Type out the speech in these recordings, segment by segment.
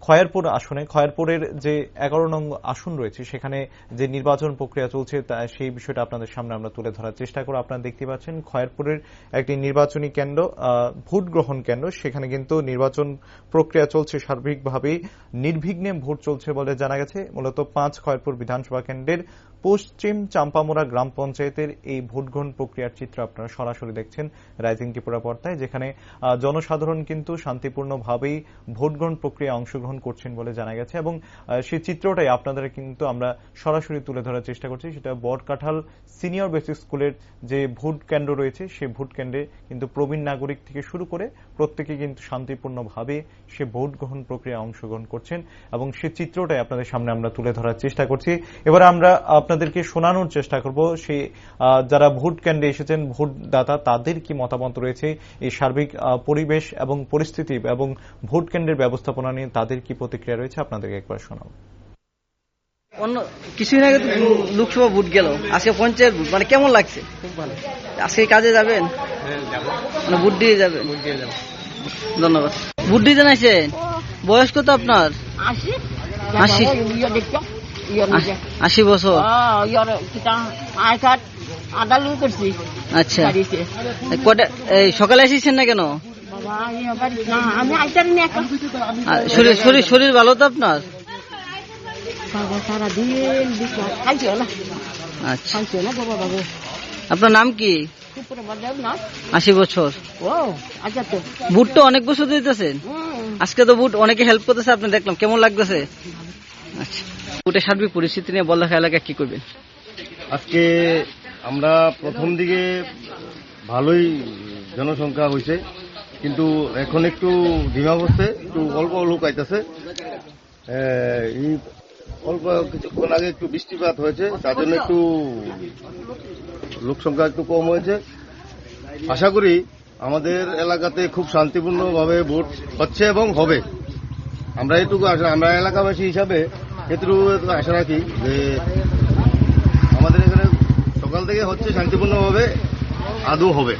খয়েরপুর আসনে খয়েরপুরের যে 11 নং আসন রয়েছে সেখানে যে নির্বাচন প্রক্রিয়া চলছে সেই বিষয়টা আপনাদের সামনে আমরা তুলে ধরার চেষ্টা করব। আপনারা দেখতে পাচ্ছেন খয়েরপুরের একটি নির্বাচনী কেন্দ্র, ভোট গ্রহণ কেন্দ্র, সেখানে কিন্তু নির্বাচন প্রক্রিয়া চলছে সার্বিকভাবেই নির্বিঘ্নে ভোট চলছে বলে জানা গেছে। মূলত 5 খয়েরপুর বিধানসভা কেন্দ্রের পশ্চিম চাম্পামোড়া গ্রাম পঞ্চায়েতের এই ভোট গ্রহণ প্রক্রিয়ার চিত্র আপনারা সরাসরি দেখছেন রাইজিং ত্রিপুরা পর্দায়, যেখানে জনসাধারণ কিন্তু শান্তিপূর্ণভাবেই ভোট গ্রহণ প্রক্রিয়ায় অংশগ্রহণ করছেন বলে জানা গেছে এবং সেই চিত্রটাই আপনাদের কিন্তু আমরা সরাসরি তুলে ধরার চেষ্টা করছি। সেটা বটকাঠাল সিনিয়র বেসিক স্কুলের যে ভোট কেন্দ্র রয়েছে সেই ভোট কেন্দ্রে কিন্তু প্রবীণ নাগরিক থেকে শুরু করে প্রত্যেকে কিন্তু শান্তিপূর্ণভাবে সে ভোট গ্রহণ প্রক্রিয়ায় অংশগ্রহণ করছেন এবং সেই চিত্রটাই আপনাদের সামনে আমরা তুলে ধরার চেষ্টা করছি। এবার আমরা আপনাদেরকে শোনানোর চেষ্টা করব সেই যারা ভোট কেন্দ্রে এসেছেন ভোটদাতা তাদের কি মতামত রয়েছে এই সার্বিক পরিবেশ এবং পরিস্থিতি এবং ভোট কেন্দ্রের ব্যবস্থাপনা নিয়ে তাদের কি প্রতিক্রিয়া রয়েছে আপনাদেরকে একবার শোনাবো। কিছুদিন আগে লোকসভা ভোট গেল, আজকে পঞ্চায়েত ভোট, মানে কেমন লাগছে? খুব ভালো। আজকে কাজে যাবেন? মানে ভোট দিয়ে যাবেন? ধন্যবাদ। ভোট দিতে নাইছেন? বয়স কত আপনার? 80 বছর। আচ্ছা, সকালে এসেছেন না কেন? শরীর ভালো তো আপনার? আচ্ছা, আপনার নাম কি? 80 বছর। ভোট তো অনেক বছর দিতেছেন, আজকে তো ভোট অনেকে হেল্প করতেছে, আপনি দেখলাম, কেমন লাগতেছে? আচ্ছা, ভোটের সার্বিক পরিস্থিতি নিয়ে বল্লাখা এলাকায় কি করবেন? আজকে আমরা প্রথম দিকে ভালোই জনসংখ্যা হয়েছে, কিন্তু এখন একটু ধিমা বসছে, একটু অল্প লোক আইতেছে। এই অল্প কিছুক্ষণ আগে একটু বৃষ্টিপাত হয়েছে, তার জন্য একটু লোক সংখ্যা একটু কম হয়েছে। আশা করি আমাদের এলাকাতে খুব শান্তিপূর্ণভাবে ভোট হচ্ছে এবং হবে। আমরা আমরা এলাকাবাসী হিসাবে এটুকু আশা রাখি যে আমাদের এখানে সকাল থেকে হচ্ছে শান্তিপূর্ণভাবে, আদৌ হবে।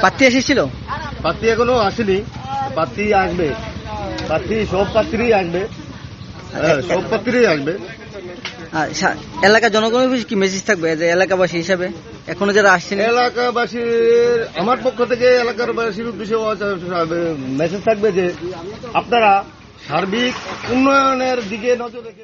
প্রার্থী এসেছিল? প্রার্থী এখনো আসেনি, প্রার্থী আসবে, প্রার্থী সব প্রার্থীরই আসবে, সব প্রার্থীরই আসবে। এলাকার জনগণের কি মেসেজ থাকবে যে এলাকাবাসী হিসাবে এখনো যারা আসছেন? এলাকাবাসীর আমার পক্ষ থেকে এলাকার বাসীর উদ্দেশ্যে মেসেজ থাকবে যে আপনারা সার্বিক উন্নয়নের দিকে নজর রেখে